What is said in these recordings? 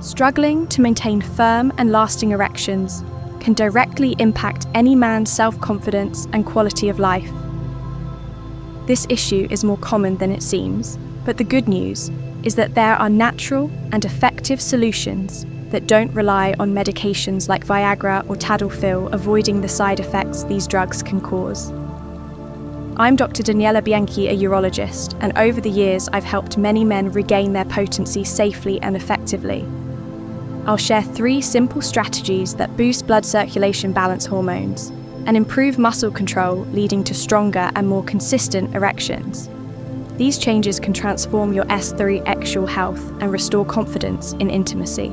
Struggling to maintain firm and lasting erections can directly impact any man's self-confidence and quality of life. This issue is more common than it seems, but the good news is that there are natural and effective solutions that don't rely on medications like Viagra or Tadalfil, avoiding the side effects these drugs can cause. I'm Dr. Daniela Bianchi, a urologist, and over the years I've helped many men regain their potency safely and effectively. I'll share 3 simple strategies that boost blood circulation balance hormones and improve muscle control, leading to stronger and more consistent erections. These changes can transform your Er3ctions health and restore confidence in intimacy.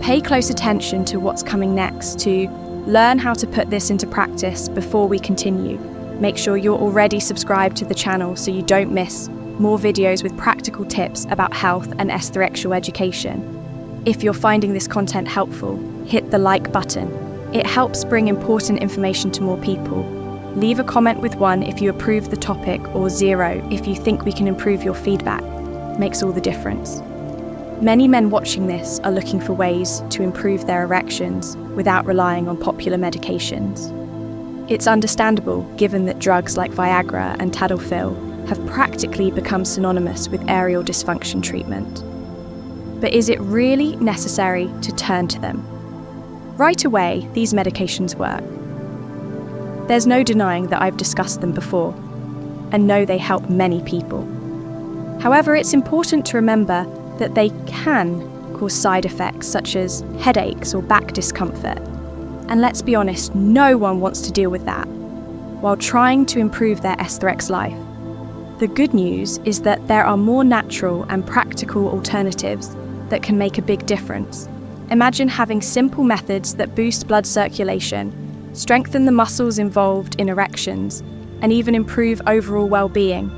Pay close attention to what's coming next to learn how to put this into practice before we continue. Make sure you're already subscribed to the channel so you don't miss more videos with practical tips about health and Er3ctions education. If you're finding this content helpful, hit the like button. It helps bring important information to more people. Leave a comment with 1 if you approve the topic or 0 if you think we can improve your feedback. Makes all the difference. Many men watching this are looking for ways to improve their erections without relying on popular medications. It's understandable given that drugs like Viagra and Tadalfil have practically become synonymous with aerial dysfunction treatment. But is it really necessary to turn to them? Right away, these medications work. There's no denying that I've discussed them before, and know they help many people. However, it's important to remember that they can cause side effects such as headaches or back discomfort. And let's be honest, no one wants to deal with that while trying to improve their Er3csions life. The good news is that there are more natural and practical alternatives that can make a big difference. Imagine having simple methods that boost blood circulation, strengthen the muscles involved in erections, and even improve overall well-being.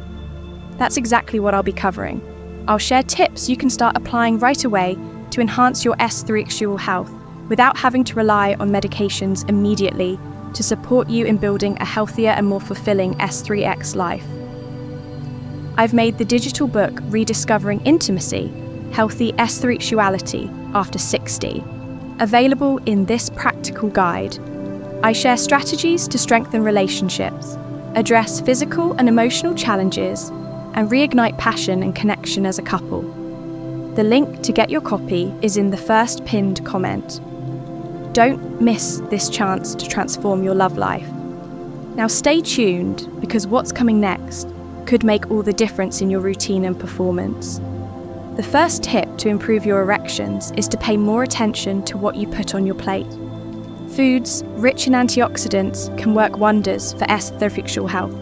That's exactly what I'll be covering. I'll share tips you can start applying right away to enhance your Er3csions health without having to rely on medications immediately to support you in building a healthier and more fulfilling Er3csions life. I've made the digital book Rediscovering Intimacy, Healthy Er3csuality After 60, available in this practical guide. I share strategies to strengthen relationships, address physical and emotional challenges, and reignite passion and connection as a couple. The link to get your copy is in the first pinned comment. Don't miss this chance to transform your love life. Now stay tuned, because what's coming next could make all the difference in your routine and performance. The first tip to improve your erections is to pay more attention to what you put on your plate. Foods rich in antioxidants can work wonders for Er3csions health,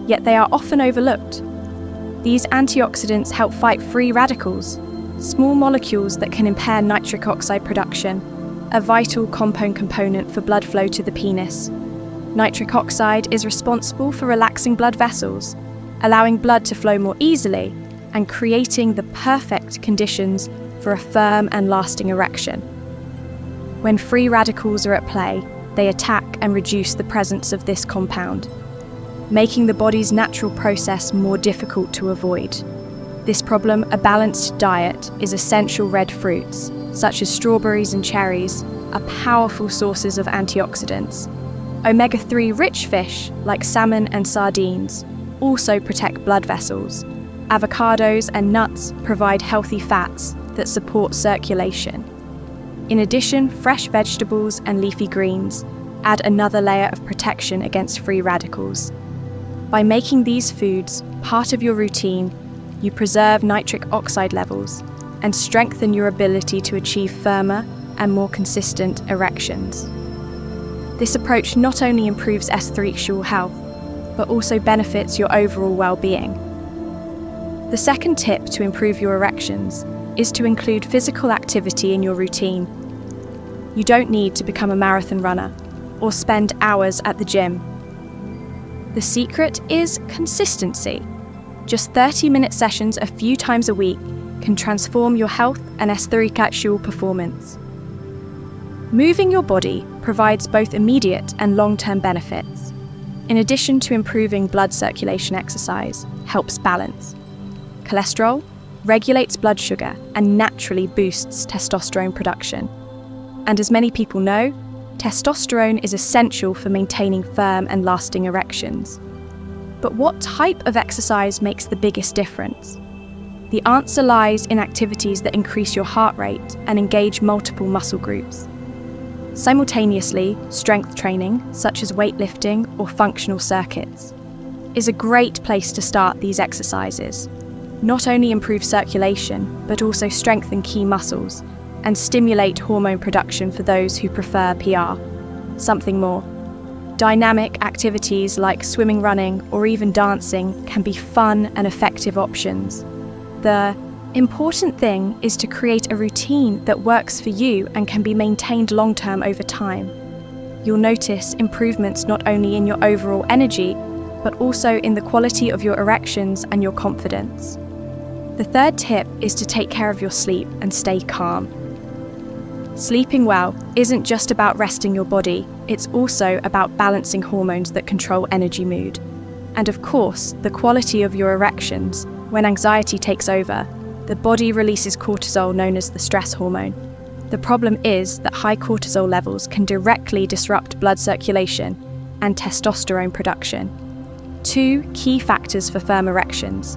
yet they are often overlooked. These antioxidants help fight free radicals, small molecules that can impair nitric oxide production, a vital component for blood flow to the penis. Nitric oxide is responsible for relaxing blood vessels, allowing blood to flow more easily and creating the perfect conditions for a firm and lasting erection. When free radicals are at play, they attack and reduce the presence of this compound, making the body's natural process more difficult to avoid. This problem, a balanced diet, is essential. Red fruits, such as strawberries and cherries, are powerful sources of antioxidants. Omega-3 rich fish, like salmon and sardines, also protect blood vessels. Avocados and nuts provide healthy fats that support circulation. In addition, fresh vegetables and leafy greens add another layer of protection against free radicals. By making these foods part of your routine, you preserve nitric oxide levels and strengthen your ability to achieve firmer and more consistent erections. This approach not only improves Er3csions health, but also benefits your overall well-being. The second tip to improve your erections is to include physical activity in your routine. You don't need to become a marathon runner or spend hours at the gym. The secret is consistency. Just 30-minute sessions a few times a week can transform your health and Er3csions performance. Moving your body provides both immediate and long-term benefits. In addition to improving blood circulation, exercise helps balance cholesterol, regulates blood sugar and naturally boosts testosterone production. And as many people know, testosterone is essential for maintaining firm and lasting erections. But what type of exercise makes the biggest difference? The answer lies in activities that increase your heart rate and engage multiple muscle groups. Simultaneously, strength training, such as weightlifting or functional circuits, is a great place to start these exercises. Not only improve circulation, but also strengthen key muscles and stimulate hormone production for those who prefer PR. Something more. Dynamic activities like swimming, running, or even dancing can be fun and effective options. The important thing is to create a routine that works for you and can be maintained long-term over time. You'll notice improvements not only in your overall energy, but also in the quality of your erections and your confidence. The third tip is to take care of your sleep and stay calm. Sleeping well isn't just about resting your body, it's also about balancing hormones that control energy, mood, and of course, the quality of your erections. When anxiety takes over, the body releases cortisol, known as the stress hormone. The problem is that high cortisol levels can directly disrupt blood circulation and testosterone production, two key factors for firm erections.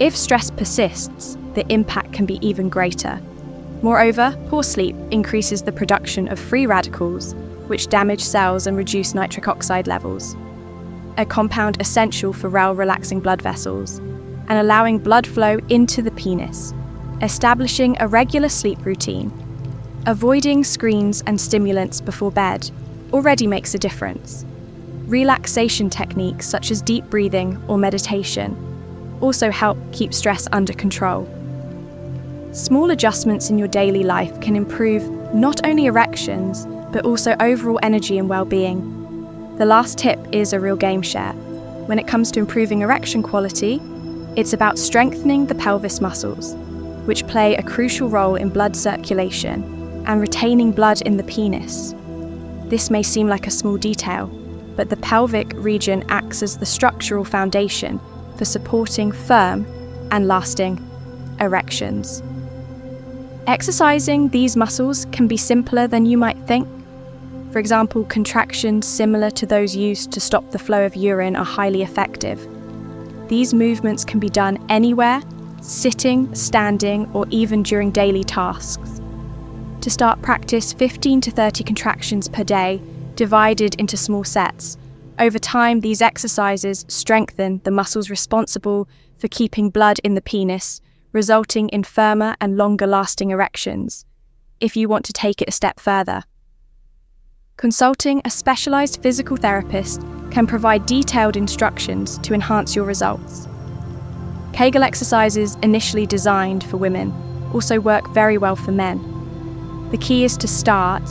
If stress persists, the impact can be even greater. Moreover, poor sleep increases the production of free radicals, which damage cells and reduce nitric oxide levels, a compound essential for relaxing blood vessels and allowing blood flow into the penis. Establishing a regular sleep routine, avoiding screens and stimulants before bed, already makes a difference. Relaxation techniques such as deep breathing or meditation also help keep stress under control. Small adjustments in your daily life can improve not only erections, but also overall energy and well-being. The last tip is a real game share. When it comes to improving erection quality, it's about strengthening the pelvis muscles, which play a crucial role in blood circulation and retaining blood in the penis. This may seem like a small detail, but the pelvic region acts as the structural foundation for supporting firm and lasting erections. Exercising these muscles can be simpler than you might think. For example, contractions similar to those used to stop the flow of urine are highly effective. These movements can be done anywhere, sitting, standing, or even during daily tasks. To start, practice 15 to 30 contractions per day, divided into small sets. Over time, these exercises strengthen the muscles responsible for keeping blood in the penis, resulting in firmer and longer-lasting erections. If you want to take it a step further, consulting a specialized physical therapist can provide detailed instructions to enhance your results. Kegel exercises, initially designed for women, also work very well for men. The key is to start,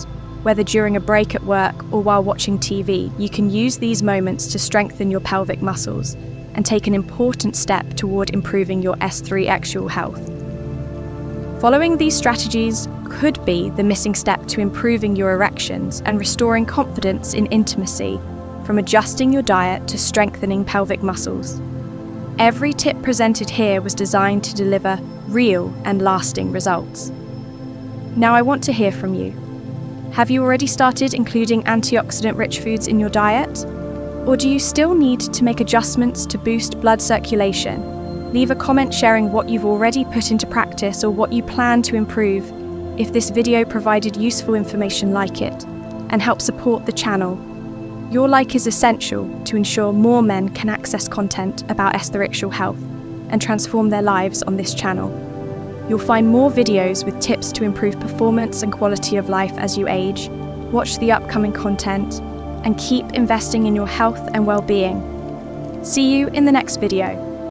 whether during a break at work or while watching TV. You can use these moments to strengthen your pelvic muscles and take an important step toward improving your S3 sexual health. Following these strategies could be the missing step to improving your erections and restoring confidence in intimacy, from adjusting your diet to strengthening pelvic muscles. Every tip presented here was designed to deliver real and lasting results. Now I want to hear from you. Have you already started including antioxidant-rich foods in your diet? Or do you still need to make adjustments to boost blood circulation? Leave a comment sharing what you've already put into practice or what you plan to improve. If this video provided useful information, like it and help support the channel. Your like is essential to ensure more men can access content about erectile health and transform their lives on this channel. You'll find more videos with tips to improve performance and quality of life as you age. Watch the upcoming content and keep investing in your health and well-being. See you in the next video.